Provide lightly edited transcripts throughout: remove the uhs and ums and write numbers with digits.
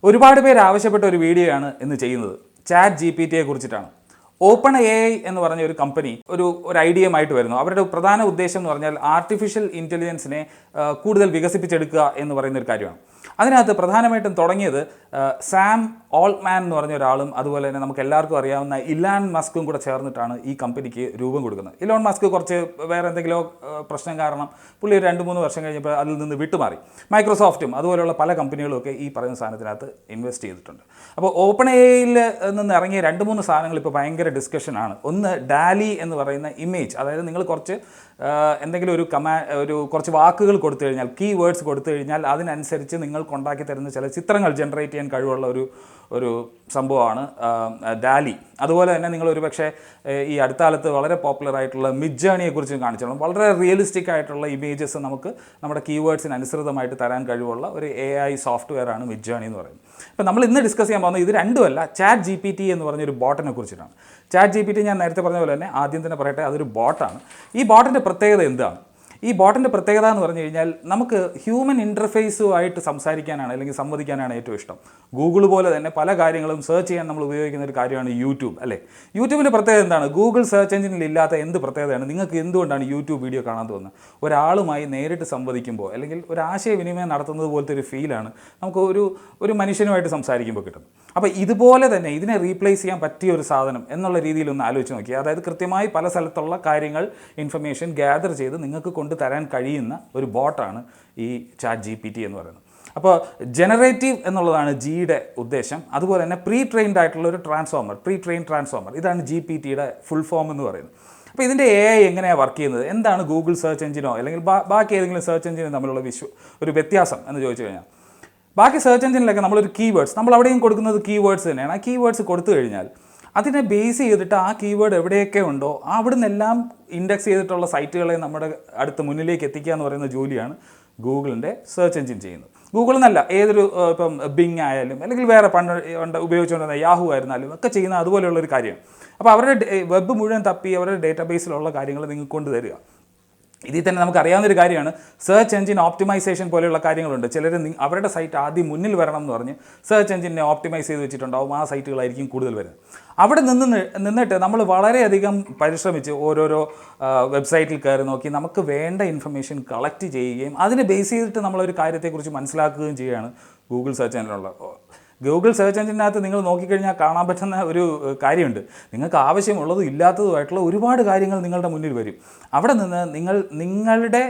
ഒരുപാട് പേര് ആവശ്യപ്പെട്ട ഒരു വീഡിയോ ആണ് ഇന്ന് ചെയ്യുന്നത്. ചാറ്റ് GPT കുറിച്ചിട്ടാണ്. ഓപ്പൺ AI എന്ന് പറഞ്ഞ ഒരു കമ്പനി ഒരു ഐഡിയയുമായിട്ട് വരുന്നു. അവരുടെ പ്രധാന ഉദ്ദേശം എന്ന് പറഞ്ഞാൽ ആർട്ടിഫിഷ്യൽ ഇൻ്റലിജൻസിനെ കൂടുതൽ വികസിപ്പിച്ചെടുക്കുക എന്ന് പറയുന്ന ഒരു കാര്യമാണ്. അതിനകത്ത് പ്രധാനമായിട്ടും തുടങ്ങിയത് സാം ഓൾട്ട്മാൻ എന്ന് പറഞ്ഞ ഒരാളും അതുപോലെ തന്നെ നമുക്ക് എല്ലാവർക്കും അറിയാവുന്ന ഇലാൻ മസ്കും കൂടെ ചേർന്നിട്ടാണ് ഈ കമ്പനിക്ക് രൂപം കൊടുക്കുന്നത്. ഇലോൺ മസ്ക് കുറച്ച് വേറെ എന്തെങ്കിലും പ്രശ്നം കാരണം പുള്ളി ഒരു 2-3 വർഷം കഴിഞ്ഞപ്പോൾ അതിൽ നിന്ന് വിട്ടുമാറി. മൈക്രോസോഫ്റ്റും അതുപോലെയുള്ള പല കമ്പനികളും ഒക്കെ ഈ പറയുന്ന സാധനത്തിനകത്ത് ഇൻവെസ്റ്റ് ചെയ്തിട്ടുണ്ട്. അപ്പോൾ ഓപ്പൺ AIയിൽ നിന്ന് ഇറങ്ങിയ 2-3 സാധനങ്ങൾ ഇപ്പോൾ ഭയങ്കര ഡിസ്കഷനാണ്. ഒന്ന് ഡാലി എന്ന് പറയുന്ന ഇമേജ്, അതായത് നിങ്ങൾ കുറച്ച് എന്തെങ്കിലും ഒരു കുറച്ച് വാക്കുകൾ കൊടുത്തു കഴിഞ്ഞാൽ, കീ വേർഡ്സ് കൊടുത്തു കഴിഞ്ഞാൽ അതിനനുസരിച്ച് നിങ്ങൾക്ക് ഉണ്ടാക്കി തരുന്ന ചില ചിത്രങ്ങൾ ജനറേറ്റ് ചെയ്യാൻ കഴിവുള്ള ഒരു സംഭവമാണ് ഡാലി. അതുപോലെ തന്നെ നിങ്ങൾ ഒരു പക്ഷേ ഈ അടുത്ത കാലത്ത് വളരെ പോപ്പുലർ ആയിട്ടുള്ള മിഡ്ജേണിയെക്കുറിച്ച് കാണിച്ചോളാം. വളരെ റിയലിസ്റ്റിക് ആയിട്ടുള്ള ഇമേജസ് നമുക്ക് നമ്മുടെ കീവേഡ്സിന് അനുസൃതമായിട്ട് തരാൻ കഴിവുള്ള ഒരു AI സോഫ്റ്റ്വെയർ ആണ് മിഡ്ജേണി എന്ന് പറയുന്നത്. അപ്പോൾ നമ്മൾ ഇന്ന് ഡിസ്കസ് ചെയ്യാൻ പോകുന്നത് ഇത് രണ്ടുമല്ല, ചാറ്റ് GPT എന്ന് പറഞ്ഞൊരു ബോട്ടിനെ കുറിച്ചിട്ടാണ്. ചാറ്റ് GPT ഞാൻ നേരത്തെ പറഞ്ഞ പോലെ തന്നെ ആദ്യം തന്നെ പറയട്ടെ, അതൊരു ബോട്ടാണ്. ഈ ബോട്ടിൻ്റെ പ്രത്യേകത എന്താണ്? ഈ ബോട്ടിൻ്റെ പ്രത്യേകത എന്ന് പറഞ്ഞു കഴിഞ്ഞാൽ നമുക്ക് ഹ്യൂമൻ ഇൻ്റർഫേസുമായിട്ട് സംസാരിക്കാനാണ് അല്ലെങ്കിൽ സംവദിക്കാനാണ് ഏറ്റവും ഇഷ്ടം. ഗൂഗിൾ പോലെ തന്നെ പല കാര്യങ്ങളും സെർച്ച് ചെയ്യാൻ നമ്മൾ ഉപയോഗിക്കുന്ന ഒരു കാര്യമാണ് യൂട്യൂബ്, അല്ലേ? യൂട്യൂബിൻ്റെ പ്രത്യേകത എന്താണ്? ഗൂഗിൾ സെർച്ച് എഞ്ചിനിൽ ഇല്ലാത്ത എന്ത് പ്രത്യേകതയാണ്? നിങ്ങൾക്ക് എന്തുകൊണ്ടാണ് യൂട്യൂബ് വീഡിയോ കാണാൻ തോന്നുന്നത്? ഒരാളുമായി നേരിട്ട് സംവദിക്കുമ്പോൾ അല്ലെങ്കിൽ ഒരു ആശയവിനിമയം നടത്തുന്നത് പോലത്തെ ഒരു ഫീലാണ് നമുക്ക് ഒരു മനുഷ്യനുമായിട്ട് സംസാരിക്കുമ്പോൾ കിട്ടുന്നത്. അപ്പോൾ ഇതുപോലെ തന്നെ ഇതിനെ റീപ്ലേസ് ചെയ്യാൻ പറ്റിയ ഒരു സാധനം എന്നുള്ള രീതിയിലൊന്ന് ആലോചിച്ച് നോക്കി. അതായത് കൃത്യമായി പല സ്ഥലത്തുള്ള കാര്യങ്ങൾ ഇൻഫർമേഷൻ ഗ്യാദർ ചെയ്ത് നിങ്ങൾക്ക് കൊണ്ട് തരാൻ കഴിയുന്ന ഒരു ബോട്ടാണ് ഈ ചാറ്റ് GPT എന്ന് പറയുന്നത്. അപ്പോൾ ജനറേറ്റീവ് എന്നുള്ളതാണ് ജിയുടെ ഉദ്ദേശം. അതുപോലെ തന്നെ പ്രീ ട്രെയിൻഡ് ആയിട്ടുള്ള ഒരു ട്രാൻസ്ഫോമർ, ഇതാണ് GPTയുടെ ഫുൾ ഫോം എന്ന് പറയുന്നത്. അപ്പോൾ ഇതിൻ്റെ AI എങ്ങനെയാണ് വർക്ക് ചെയ്യുന്നത്? എന്താണ് ഗൂഗിൾ സെർച്ച് എഞ്ചിനോ അല്ലെങ്കിൽ ബാക്കി ഏതെങ്കിലും സെർച്ച് എഞ്ചിനോ തമ്മിലുള്ള ഒരു വ്യത്യാസം എന്ന് ചോദിച്ചു കഴിഞ്ഞാൽ, ബാക്കി സെർച്ച് എഞ്ചിനിലൊക്കെ നമ്മളൊരു കീവേഡ്സ്, നമ്മൾ അവിടെയും കൊടുക്കുന്നത് കീവേഡ്സ് തന്നെയാണ്. ആ കീവേഡ്സ് കൊടുത്തു കഴിഞ്ഞാൽ അതിനെ ബേസ് ചെയ്തിട്ട് ആ കീവേഡ് എവിടെയൊക്കെ ഉണ്ടോ അവിടെ നിന്നെല്ലാം ഇൻഡെക്സ് ചെയ്തിട്ടുള്ള സൈറ്റുകളെ നമ്മുടെ അടുത്ത് മുന്നിലേക്ക് എത്തിക്കുക എന്ന് പറയുന്ന ജോലിയാണ് ഗൂഗിളിൻ്റെ സെർച്ച് എഞ്ചിൻ ചെയ്യുന്നത്. ഗൂഗിൾ എന്നല്ല, ഏതൊരു ഇപ്പം ബിങ് ആയാലും അല്ലെങ്കിൽ വേറെ പണ്ട് ഉപയോഗിച്ചുകൊണ്ടിരുന്ന യാഹു ആയിരുന്നാലും ഒക്കെ ചെയ്യുന്ന അതുപോലെയുള്ളൊരു കാര്യമാണ്. അപ്പോൾ അവരുടെ വെബ് മുഴുവൻ തപ്പി അവരുടെ ഡേറ്റാബേസിലുള്ള കാര്യങ്ങൾ നിങ്ങൾക്ക് കൊണ്ടുതരിക. ഇതിൽ തന്നെ നമുക്കറിയാവുന്നൊരു കാര്യമാണ് സെർച്ച് എഞ്ചിൻ ഓപ്റ്റിമൈസേഷൻ പോലെയുള്ള കാര്യങ്ങളുണ്ട്. ചിലർ അവരുടെ സൈറ്റ് ആദ്യം മുന്നിൽ വരണം എന്ന് പറഞ്ഞ് സെർച്ച് എഞ്ചിനെ ഓപ്റ്റിമൈസ് ചെയ്ത് വെച്ചിട്ടുണ്ടാവും. ആ സൈറ്റുകളായിരിക്കും കൂടുതൽ വരുന്നത്. അവിടെ നിന്നിട്ട് നമ്മൾ വളരെയധികം പരിശ്രമിച്ച് ഓരോരോ വെബ്സൈറ്റിൽ കയറി നോക്കി നമുക്ക് വേണ്ട ഇൻഫർമേഷൻ കളക്ട് ചെയ്യുകയും അതിനെ ബേസ് ചെയ്തിട്ട് നമ്മളൊരു കാര്യത്തെക്കുറിച്ച് മനസ്സിലാക്കുകയും ചെയ്യുകയാണ് ഗൂഗിൾ സെർച്ച് എഞ്ചിനുള്ള. ഗൂഗിൾ സെർച്ച് എഞ്ചിനകത്ത് നിങ്ങൾ നോക്കിക്കഴിഞ്ഞാൽ കാണാൻ പറ്റുന്ന ഒരു കാര്യമുണ്ട്. നിങ്ങൾക്ക് ആവശ്യമുള്ളതും ഇല്ലാത്തതുമായിട്ടുള്ള ഒരുപാട് കാര്യങ്ങൾ നിങ്ങളുടെ മുന്നിൽ വരും. അവിടെ നിന്ന് നിങ്ങളുടെ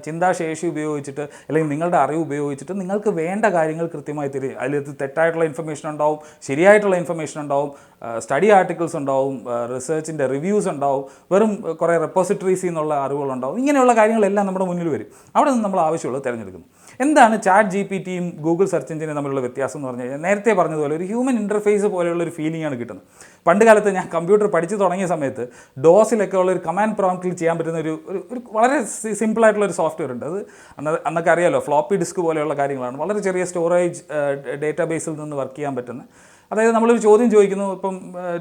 ചിന്താശേഷി ഉപയോഗിച്ചിട്ട് അല്ലെങ്കിൽ നിങ്ങളുടെ അറിവ് ഉപയോഗിച്ചിട്ട് നിങ്ങൾക്ക് വേണ്ട കാര്യങ്ങൾ കൃത്യമായി തരും. അതിൽ തെറ്റായിട്ടുള്ള ഇൻഫർമേഷൻ ഉണ്ടാവും, ശരിയായിട്ടുള്ള ഇൻഫർമേഷൻ ഉണ്ടാവും, സ്റ്റഡി ആർട്ടിക്കിൾസ് ഉണ്ടാവും, റിസർച്ചിൻ്റെ റിവ്യൂസ് ഉണ്ടാവും, വെറും കുറേ റെപ്പോസിറ്ററീസിൽ നിന്നുള്ള അറിവുകളുണ്ടാവും. ഇങ്ങനെയുള്ള കാര്യങ്ങളെല്ലാം നമ്മുടെ മുന്നിൽ വരും. അവിടെ നിന്ന് നമ്മൾ ആവശ്യമുള്ളത് തിരഞ്ഞെടുക്കുന്നു. എന്താണ് ചാറ്റ് GPTയും ഗൂഗിൾ സെർച്ച് എഞ്ചിനും തമ്മിലുള്ള വ്യത്യാസം എന്ന് പറഞ്ഞു കഴിഞ്ഞാൽ, നേരത്തെ പറഞ്ഞതുപോലെ ഒരു ഹ്യൂമൻ ഇൻ്റർഫേസ് പോലെയുള്ള ഒരു ഫീലിംഗ് ആണ് കിട്ടുന്നത്. പണ്ട് കാലത്ത് ഞാൻ കമ്പ്യൂട്ടർ പഠിച്ചു തുടങ്ങിയ സമയത്ത് ഡോസിലൊക്കെ ഉള്ള ഒരു കമാൻഡ് പ്രോംപ്റ്റിൽ ചെയ്യാൻ പറ്റുന്ന ഒരു വളരെ സിമ്പിളായിട്ടുള്ള ഒരു സോഫ്റ്റ്വെയർ ഉണ്ട്. അത് അന്നൊക്കെ അറിയാമല്ലോ, ഫ്ലോപ്പി ഡിസ്ക് പോലെയുള്ള കാര്യങ്ങളാണ്. വളരെ ചെറിയ സ്റ്റോറേജ് ഡേറ്റാബേസിൽ നിന്ന് വർക്ക് ചെയ്യാൻ പറ്റുന്ന, അതായത് നമ്മളൊരു ചോദ്യം ചോദിക്കുന്നു, ഇപ്പം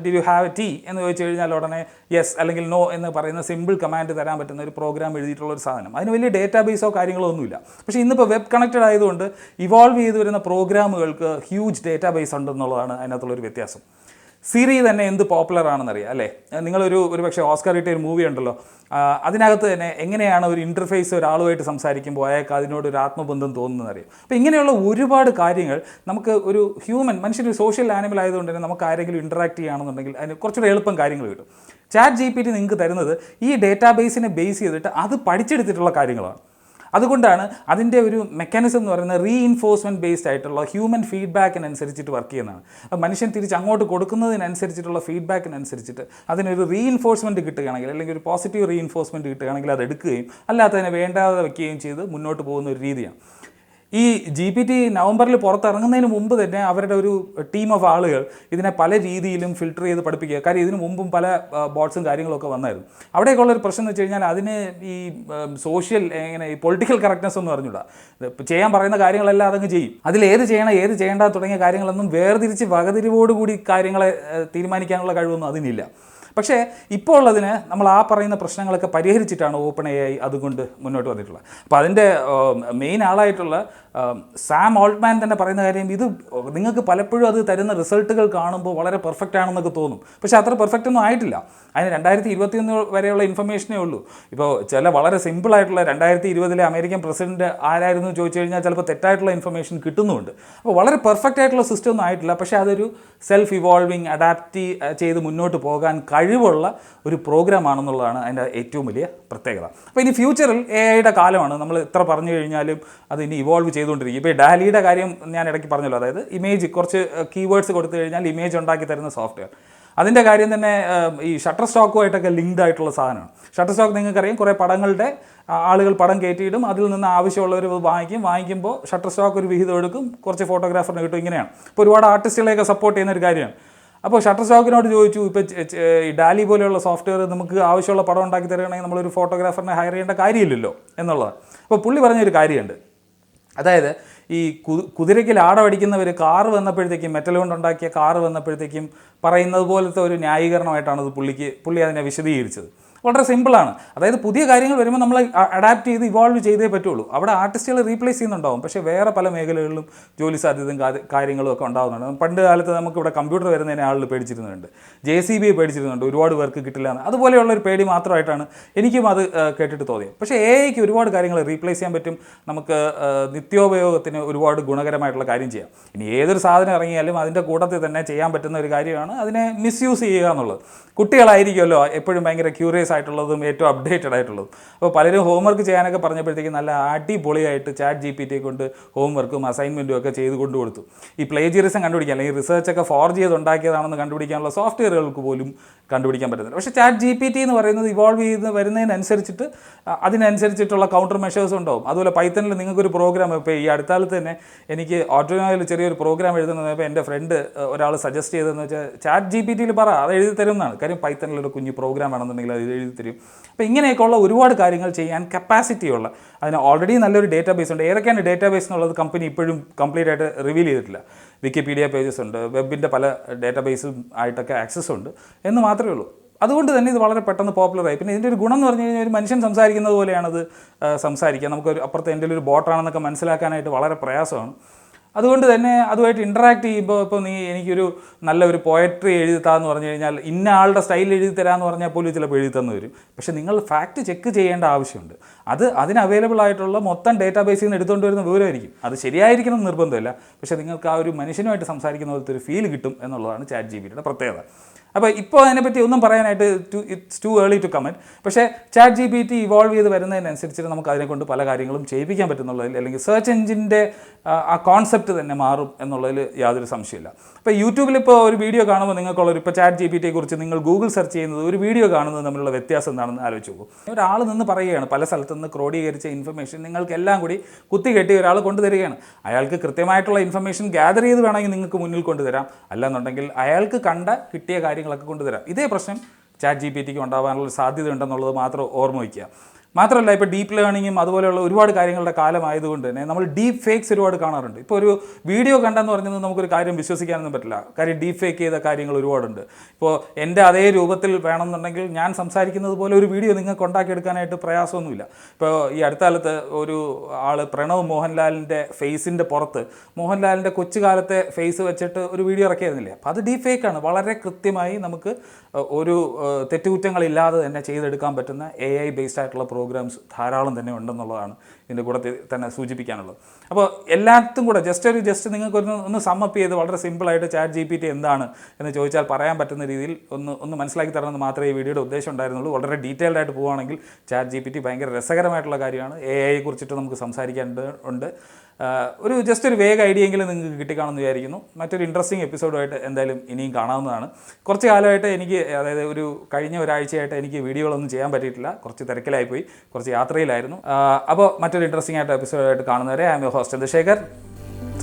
ഡിഡ് യു ഹാവ് ടീ എന്ന് ചോദിച്ചു കഴിഞ്ഞാൽ ഉടനെ യെസ് അല്ലെങ്കിൽ നോ എന്ന് പറയുന്ന സിമ്പിൾ കമാൻഡ് തരാൻ പറ്റുന്ന ഒരു പ്രോഗ്രാം എഴുതിയിട്ടുള്ള ഒരു സാധനം. അതിന് വലിയ ഡേറ്റാബേസോ കാര്യങ്ങളോ ഒന്നുമില്ല. പക്ഷേ ഇന്നിപ്പോൾ വെബ് കണക്റ്റഡ് ആയതുകൊണ്ട് ഇവോൾവ് ചെയ്ത് വരുന്ന പ്രോഗ്രാമുകൾക്ക് ഹ്യൂജ് ഡേറ്റാബേസ് ഉണ്ടെന്നുള്ളതാണ് അതിനകത്തുള്ളൊരു വ്യത്യാസം. സിറി തന്നെ എന്ത് പോപ്പുലർ ആണെന്നറിയാം, അല്ലേ? ഒരു പക്ഷേ ഓസ്കാർ കിട്ടിയ ഒരു മൂവി ഉണ്ടല്ലോ, അതിനകത്ത് തന്നെ എങ്ങനെയാണ് ഒരു ഇൻ്റർഫേസ് ഒരാളുമായിട്ട് സംസാരിക്കുമ്പോൾ അയാൾക്ക് അതിനോട് ഒരു ആത്മബന്ധം തോന്നുന്നതെന്നറിയാം. അപ്പോൾ ഇങ്ങനെയുള്ള ഒരുപാട് കാര്യങ്ങൾ നമുക്ക് ഒരു മനുഷ്യർ സോഷ്യൽ ആനിമൽ ആയതുകൊണ്ട് തന്നെ നമുക്ക് ആരെങ്കിലും ഇൻറ്ററാക്ട് ചെയ്യുകയാണെന്നുണ്ടെങ്കിൽ അതിന് കുറച്ചുകൂടെ എളുപ്പം കാര്യങ്ങൾ കിട്ടും. ചാറ്റ് GPT നിങ്ങൾക്ക് തരുന്നത് ഈ ഡേറ്റാബേസിനെ ബേസ് ചെയ്തിട്ട് അത് പഠിച്ചെടുത്തിട്ടുള്ള കാര്യങ്ങളാണ്. അതുകൊണ്ടാണ് അതിൻ്റെ ഒരു മെക്കാനിസം എന്ന് പറയുന്നത് റീഇൻഫോഴ്സ്മെൻറ്റ് ബേസ്ഡ് ആയിട്ടുള്ള ഹ്യൂമൻ ഫീഡ്ബാക്കിനനുസരിച്ചിട്ട് വർക്ക് ചെയ്യുന്നതാണ്. മനുഷ്യൻ തിരിച്ച് അങ്ങോട്ട് കൊടുക്കുന്നതിനനുസരിച്ചിട്ടുള്ള ഫീഡ്ബാക്കിനനുസരിച്ചിട്ട് അതിനൊരു റീഇൻഫോഴ്സ്മെൻറ്റ് കിട്ടുകയാണെങ്കിൽ അല്ലെങ്കിൽ ഒരു പോസിറ്റീവ് റീഇൻഫോഴ്സ്മെൻറ്റ് കിട്ടുകയാണെങ്കിൽ അത് എടുക്കുകയും അല്ലാത്തതിനെ വേണ്ടാതെ വയ്ക്കുകയും ചെയ്ത് മുന്നോട്ട് പോകുന്ന ഒരു രീതിയാണ്. ഈ GPT നവംബറിൽ പുറത്തിറങ്ങുന്നതിന് മുമ്പ് തന്നെ അവരുടെ ഒരു ടീം ഓഫ് ആളുകൾ ഇതിനെ പല രീതിയിലും ഫിൽട്ടർ ചെയ്ത് പഠിപ്പിക്കുക. കാര്യം ഇതിനു മുമ്പും പല ബോട്ട്സും കാര്യങ്ങളൊക്കെ വന്നായിരുന്നു. അവിടെയൊക്കെയുള്ളൊരു പ്രശ്നം എന്ന് വെച്ച് കഴിഞ്ഞാൽ അതിന് ഈ സോഷ്യൽ ഈ പൊളിറ്റിക്കൽ കറക്റ്റ്നെസ് എന്ന് പറഞ്ഞുകൂടാ. ചെയ്യാൻ പറയുന്ന കാര്യങ്ങളെല്ലാം അതങ്ങ് ചെയ്യും. അതിലേത് ചെയ്യണം ഏത് ചെയ്യേണ്ട തുടങ്ങിയ കാര്യങ്ങളൊന്നും വേർതിരിച്ച് വകതിരിവോടുകൂടി കാര്യങ്ങളെ തീരുമാനിക്കാനുള്ള കഴിവൊന്നും അതിനില്ല. പക്ഷേ ഇപ്പോൾ ഉള്ളതിന് നമ്മൾ ആ പറയുന്ന പ്രശ്നങ്ങളൊക്കെ പരിഹരിച്ചിട്ടാണ് ഓപ്പൺ എ ഐ അതുകൊണ്ട് മുന്നോട്ട് വന്നിട്ടുള്ളത്. അപ്പോൾ അതിൻ്റെ മെയിൻ ആളായിട്ടുള്ള സാം ഓൾട്ട്മാൻ തന്നെ പറയുന്ന കാര്യം, ഇത് നിങ്ങൾക്ക് പലപ്പോഴും അത് തരുന്ന റിസൾട്ടുകൾ കാണുമ്പോൾ വളരെ പെർഫെക്റ്റ് ആണെന്നൊക്കെ തോന്നും, പക്ഷേ അത്ര പെർഫെക്റ്റ് ഒന്നും ആയിട്ടില്ല. അതിന് 2021 വരെയുള്ള ഇൻഫർമേഷനേ ഉള്ളൂ. ഇപ്പോൾ ചില വളരെ സിമ്പിളായിട്ടുള്ള 2020 അമേരിക്കൻ പ്രസിഡന്റ് ആരായിരുന്നു ചോദിച്ചു കഴിഞ്ഞാൽ ചിലപ്പോൾ തെറ്റായിട്ടുള്ള ഇൻഫർമേഷൻ കിട്ടുന്നുമുണ്ട്. അപ്പോൾ വളരെ പെർഫെക്റ്റ് ആയിട്ടുള്ള സിസ്റ്റം ഒന്നും ആയിട്ടില്ല, പക്ഷേ അതൊരു സെൽഫ് ഇവോൾവിങ് അഡാപ്റ്റ് ചെയ്ത് മുന്നോട്ട് പോകാൻ കഴിവുള്ള ഒരു പ്രോഗ്രാം ആണെന്നുള്ളതാണ് അതിൻ്റെ ഏറ്റവും വലിയ പ്രത്യേകത. അപ്പോൾ ഇനി ഫ്യൂച്ചറിൽ എ ഐയുടെ കാലമാണ്. നമ്മൾ എത്ര പറഞ്ഞു കഴിഞ്ഞാലും അത് ഇനി ഇവോൾവ് ചെയ്തുകൊണ്ടിരിക്കും. ഇപ്പോൾ ഡാലിയുടെ കാര്യം ഞാൻ ഇടയ്ക്ക് പറഞ്ഞല്ലോ, അതായത് ഇമേജ് കുറച്ച് കീവേഡ്സ് കൊടുത്തു കഴിഞ്ഞാൽ ഇമേജ് ഉണ്ടാക്കി തരുന്ന സോഫ്റ്റ്വെയർ. അതിൻ്റെ കാര്യം തന്നെ ഈ ഷട്ടർ സ്റ്റോക്കുമായിട്ടൊക്കെ ലിങ്ക്ഡ് ആയിട്ടുള്ള സാധനമാണ്. ഷട്ടർ സ്റ്റോക്ക് നിങ്ങൾക്കറിയാം, കുറേ പടങ്ങളുടെ ആളുകൾ പടം കയറ്റിയിടും, അതിൽ നിന്ന് ആവശ്യമുള്ളവർ വാങ്ങിക്കുമ്പോൾ ഷട്ടർ സ്റ്റോക്ക് ഒരു വിഹിതം എടുക്കും, കുറച്ച് ഫോട്ടോഗ്രാഫറിന് കിട്ടും. ഇങ്ങനെയാണ് ഇപ്പോൾ ഒരുപാട് ആർട്ടിസ്റ്റുകളെയൊക്കെ സപ്പോർട്ട് ചെയ്യുന്ന ഒരു കാര്യമാണ്. അപ്പോൾ ഷട്ടർ സ്റ്റോക്കിനോട് ചോദിച്ചു, ഇപ്പോൾ ഈ ഡാലി പോലെയുള്ള സോഫ്റ്റ്വെയർ നമുക്ക് ആവശ്യമുള്ള പടം ഉണ്ടാക്കി തരികയാണെങ്കിൽ നമ്മളൊരു ഫോട്ടോഗ്രാഫറിനെ ഹയർ ചെയ്യേണ്ട കാര്യമില്ലല്ലോ എന്നുള്ളതാണ്. അപ്പോൾ പുള്ളി പറഞ്ഞൊരു കാര്യമുണ്ട്, അതായത് ഈ കുതിരയ്ക്ക് ലാടമടിക്കുന്നവർ കാറ് വന്നപ്പോഴത്തേക്കും, മെറ്റൽ കൊണ്ടുണ്ടാക്കിയ കാറ് വന്നപ്പോഴത്തേക്കും പറയുന്നത് പോലത്തെ ഒരു ന്യായീകരണമായിട്ടാണ് അത് പുള്ളി അതിനെ വിശദീകരിച്ചത്. വളരെ സിമ്പിളാണ്. അതായത് പുതിയ കാര്യങ്ങൾ വരുമ്പോൾ നമ്മൾ അഡാപ്റ്റ് ചെയ്ത് ഇവോൾവ് ചെയ്തേ പറ്റുള്ളൂ. അവിടെ ആർട്ടിസ്റ്റുകൾ റീപ്ലേസ് ചെയ്യുന്നുണ്ടാവും, പക്ഷേ വേറെ പല മേഖലകളിലും ജോലി സാധ്യതയും കാര്യങ്ങളും ഒക്കെ ഉണ്ടാകുന്നുണ്ട്. പണ്ട് കാലത്ത് നമുക്കിവിടെ കമ്പ്യൂട്ടർ വരുന്നതിനെ ആളുകൾ പേടിച്ചിരുന്നുണ്ട്, JCB പേടിച്ചിരുന്നുണ്ട്, ഒരുപാട് പേർക്ക് കിട്ടില്ല എന്ന്. അതുപോലെയുള്ളൊരു പേടി മാത്രമായിട്ടാണ് എനിക്കും അത് കേട്ടിട്ട് തോന്നിയത്. പക്ഷേ AI ഒരുപാട് കാര്യങ്ങൾ റീപ്ലേസ് ചെയ്യാൻ പറ്റും. നമുക്ക് നിത്യോപയോഗത്തിന് ഒരുപാട് ഗുണകരമായിട്ടുള്ള കാര്യം ചെയ്യാം. ഇനി ഏതൊരു സാധനം ഇറങ്ങിയാലും അതിൻ്റെ കൂട്ടത്തിൽ തന്നെ ചെയ്യാൻ പറ്റുന്ന ഒരു കാര്യമാണ് അതിനെ മിസ്യൂസ് ചെയ്യുക എന്നുള്ളത്. കുട്ടികളായിരിക്കുമല്ലോ എപ്പോഴും ഭയങ്കര ക്യൂറിയസ് ആയിട്ടുള്ളതും ഏറ്റവും അപ്ഡേറ്റഡ് ആയിട്ടുള്ളതും. അപ്പോൾ പലരും ഹോംവർക്ക് ചെയ്യാനൊക്കെ പറഞ്ഞപ്പോഴത്തേക്കും നല്ല അടിപൊളിയായിട്ട് ചാറ്റ് GPT കൊണ്ട് ഹോംവർക്കും അസൈൻമെൻറ്റും ഒക്കെ ചെയ്ത് കൊണ്ടു കൊടുത്തു. ഈ പ്ലേജിയറിസം കണ്ടുപിടിക്കാൻ, അല്ലെങ്കിൽ റിസർച്ചൊക്കെ ഫോർജ് ചെയ്ത് ഉണ്ടാക്കിയതാണെന്ന് കണ്ടുപിടിക്കാനുള്ള സോഫ്റ്റ്വെയറുകൾക്ക് പോലും കണ്ടുപിടിക്കാൻ പറ്റുന്നില്ല. പക്ഷേ ചാറ്റ് GPT എന്ന് പറയുന്നത് ഇവോൾവ് ചെയ്ത് വരുന്നതിനനുസരിച്ചിട്ട് അതിനനുസരിച്ചിട്ടുള്ള കൗണ്ടർ മെഷേഴ്സ് ഉണ്ടാവും. അതുപോലെ പൈത്തണിൽ നിങ്ങൾക്കൊരു പ്രോഗ്രാം, ഇപ്പോൾ ഈ അടുത്താലത്ത് തന്നെ എനിക്ക് ഓട്ടോനോയിൽ ചെറിയൊരു പ്രോഗ്രാം എഴുതുന്നപ്പോൾ എൻ്റെ ഫ്രണ്ട് ഒരാൾ സജസ്റ്റ് ചെയ്തതെന്ന് വെച്ചാൽ ചാറ്റ് GPTയിൽ പറ, അത് എഴുതി തരും എന്നാണ്. കാര്യം പൈത്തണിലൊരു കുഞ്ഞു പ്രോഗ്രാം ആണെന്നുണ്ടെങ്കിൽ അത് എഴുതി തരും. അപ്പോൾ ഇങ്ങനെയൊക്കെയുള്ള ഒരുപാട് കാര്യങ്ങൾ ചെയ്യാൻ കപ്പാസിറ്റിയുള്ള, അതിന് ഓൾറെഡി നല്ലൊരു ഡേറ്റാബേസ് ഉണ്ട്. ഏതൊക്കെയാണ് ഡേറ്റാബേസ് എന്നുള്ളത് കമ്പനി ഇപ്പോഴും കംപ്ലീറ്റ് ആയിട്ട് റിവീൽ ചെയ്തിട്ടില്ല. വിക്കിപീഡിയ പേജസ് ഉണ്ട്, വെബിൻ്റെ പല ഡേറ്റാബേസും ആയിട്ടൊക്കെ ആക്സസ് ഉണ്ട് എന്ന് മാത്രമേ ഉള്ളൂ. അതുകൊണ്ട് തന്നെ ഇത് വളരെ പെട്ടെന്ന് പോപ്പുലറായി. പിന്നെ ഇതിൻ്റെ ഒരു ഗുണം എന്ന് പറഞ്ഞു കഴിഞ്ഞാൽ ഒരു മനുഷ്യൻ സംസാരിക്കുന്നത് പോലെയാണത് സംസാരിക്കുക. നമുക്കൊരു അപ്പുറത്ത് എൻ്റെ ഒരു ബോട്ടാണെന്നൊക്കെ മനസ്സിലാക്കാനായിട്ട് വളരെ പ്രയാസമാണ്. അതുകൊണ്ട് തന്നെ അതുമായിട്ട് ഇൻറ്ററാക്ട് ചെയ്യുമ്പോൾ, ഇപ്പോൾ എനിക്കൊരു നല്ലൊരു പോയട്രി എഴുതിത്താന്ന് പറഞ്ഞു കഴിഞ്ഞാൽ ഇന്ന ആളുടെ സ്റ്റൈൽ എഴുതി തരാമെന്ന് പറഞ്ഞാൽ പോലും ചിലപ്പോൾ എഴുതി തന്നു വരും. പക്ഷേ നിങ്ങൾ ഫാക്റ്റ് ചെക്ക് ചെയ്യേണ്ട ആവശ്യമുണ്ട്. അതിന് അവൈലബിൾ ആയിട്ടുള്ള മൊത്തം ഡേറ്റാബേസിൽ നിന്ന് എടുത്തുകൊണ്ട് വരുന്ന വിവരമായിരിക്കും. അത് ശരിയായിരിക്കണം എന്ന് നിർബന്ധമില്ല, പക്ഷേ നിങ്ങൾക്ക് ആ ഒരു മനുഷ്യനുമായിട്ട് സംസാരിക്കുന്ന പോലത്തെ ഒരു ഫീൽ കിട്ടും എന്നുള്ളതാണ് ചാറ്റ് GPTയുടെ പ്രത്യേകത. അപ്പോൾ ഇപ്പോൾ അതിനെപ്പറ്റി ഒന്നും പറയാനായിട്ട് it's too early to comment. പക്ഷേ ചാറ്റ് GPT ഇവോൾവ് ചെയ്ത് വരുന്നതിനനുസരിച്ച് നമുക്ക് അതിനെക്കൊണ്ട് പല കാര്യങ്ങളും ചെയ്യിപ്പിക്കാൻ പറ്റുന്നുള്ളതിൽ, അല്ലെങ്കിൽ സെർച്ച് എഞ്ചിൻ്റെ ആ കോൺസെപ്റ്റ് തന്നെ മാറും എന്നുള്ളതിൽ യാതൊരു സംശയമില്ല. ഇപ്പോൾ യൂട്യൂബിൽ ഇപ്പോൾ ഒരു വീഡിയോ കാണുമ്പോൾ നിങ്ങൾക്കുള്ളൊരു, ഇപ്പോൾ ചാറ്റ് GPTയെക്കുറിച്ച് നിങ്ങൾ ഗൂഗിൾ സെർച്ച് ചെയ്യുന്നത് ഒരു വീഡിയോ കാണുന്നത് തമ്മിലുള്ള വ്യത്യാസം എന്താണെന്ന് ആലോചിച്ച് നോക്കും. ഒരാൾ നിന്ന് പറയുകയാണ്, പല സ്ഥലത്തു നിന്ന് ക്രോഡീകരിച്ച ഇൻഫർമേഷൻ നിങ്ങൾക്കെല്ലാം കൂടി കുത്തികെട്ടി ഒരാൾ കൊണ്ടുതരികയാണ്. അയാൾക്ക് കൃത്യമായിട്ടുള്ള ഇൻഫർമേഷൻ ഗ്യാദർ ചെയ്ത് വേണമെങ്കിൽ നിങ്ങൾക്ക് മുന്നിൽ കൊണ്ടുതരാം, അല്ലാന്നുണ്ടെങ്കിൽ അയാൾക്ക് കിട്ടിയ കാര്യങ്ങളൊക്കെ കൊണ്ടുതരാം. ഇതേ പ്രശ്നം ചാറ്റ് GPTക്ക് ഉണ്ടാകാനുള്ള സാധ്യത ഉണ്ടെന്നുള്ളത് മാത്രം ഓർമ്മ വയ്ക്കുക. മാത്രമല്ല, ഇപ്പോൾ ഡീപ്പ് ലേണിങ്ങും അതുപോലെയുള്ള ഒരുപാട് കാര്യങ്ങളുടെ കാലമായതുകൊണ്ട് തന്നെ നമ്മൾ ഡീപ്പ് ഫേക്സ് ഒരുപാട് കാണാറുണ്ട്. ഇപ്പോൾ ഒരു വീഡിയോ കണ്ടെന്ന് പറഞ്ഞത് നമുക്കൊരു കാര്യം വിശ്വസിക്കാനൊന്നും പറ്റില്ല. കാര്യം ഡീപ്പ് ഫേക്ക് ചെയ്ത കാര്യങ്ങൾ ഒരുപാടുണ്ട്. ഇപ്പോൾ എൻ്റെ അതേ രൂപത്തിൽ വേണമെന്നുണ്ടെങ്കിൽ ഞാൻ സംസാരിക്കുന്നത് പോലെ ഒരു വീഡിയോ നിങ്ങൾക്ക് ഉണ്ടാക്കിയെടുക്കാനായിട്ട് പ്രയാസമൊന്നുമില്ല. ഇപ്പോൾ ഈ അടുത്ത കാലത്ത് ഒരു ആൾ പ്രണവ് മോഹൻലാലിൻ്റെ ഫേസിൻ്റെ പുറത്ത് മോഹൻലാലിൻ്റെ കൊച്ചുകാലത്തെ ഫേസ് വെച്ചിട്ട് ഒരു വീഡിയോ ഇറക്കിയിരുന്നില്ലേ? അപ്പോൾ അത് ഡീപ്പ് ഫേക്കാണ്. വളരെ കൃത്യമായി നമുക്ക് ഒരു തെറ്റുകുറ്റങ്ങളില്ലാതെ തന്നെ ചെയ്തെടുക്കാൻ പറ്റുന്ന AI ബേസ്ഡ് ആയിട്ടുള്ള പ്രോഗ്രാംസ് ധാരാളം തന്നെ ഉണ്ടെന്നുള്ളതാണ് ഇതിൻ്റെ കൂടെ തന്നെ സൂചിപ്പിക്കാനുള്ളത്. അപ്പോൾ എല്ലാത്തും കൂടെ ജസ്റ്റ് നിങ്ങൾക്കൊന്ന് സമ്മപ്പ് ചെയ്ത് വളരെ സിമ്പിളായിട്ട് ചാറ്റ് GPT എന്താണ് എന്ന് ചോദിച്ചാൽ പറയാൻ പറ്റുന്ന രീതിയിൽ ഒന്ന് മനസ്സിലാക്കി തരണമെന്ന് മാത്രമേ ഈ വീഡിയോയുടെ ഉദ്ദേശം ഉണ്ടായിരുന്നുള്ളൂ. വളരെ ഡീറ്റെയിൽഡ് ആയിട്ട് പോവുകയാണെങ്കിൽ ചാറ്റ് GPT ഭയങ്കര രസകരമായിട്ടുള്ള കാര്യമാണ്. AI കുറിച്ചിട്ട് നമുക്ക് സംസാരിക്കാനുണ്ട്. ഒരു വേഗ ഐഡിയ എങ്കിലും നിങ്ങൾക്ക് കിട്ടിക്കാണെന്ന് വിചാരിക്കുന്നു. മറ്റൊരു ഇൻട്രസ്റ്റിംഗ് എപ്പിസോഡുമായിട്ട് എന്തായാലും ഇനിയും കാണാവുന്നതാണ്. കുറച്ച് കാലമായിട്ട് എനിക്ക്, അതായത് കഴിഞ്ഞ ഒരാഴ്ചയായിട്ട് എനിക്ക് വീഡിയോകളൊന്നും ചെയ്യാൻ പറ്റിയിട്ടില്ല. കുറച്ച് തിരക്കിലായിപ്പോയി, കുറച്ച് യാത്രയിലായിരുന്നു. അപ്പോൾ മറ്റൊരു ഇൻട്രസ്റ്റിംഗ് ആയിട്ട് എപ്പിസോഡായിട്ട് കാണുന്നവരെ I'm your host Chandrashekhar,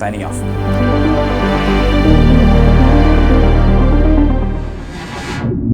signing of.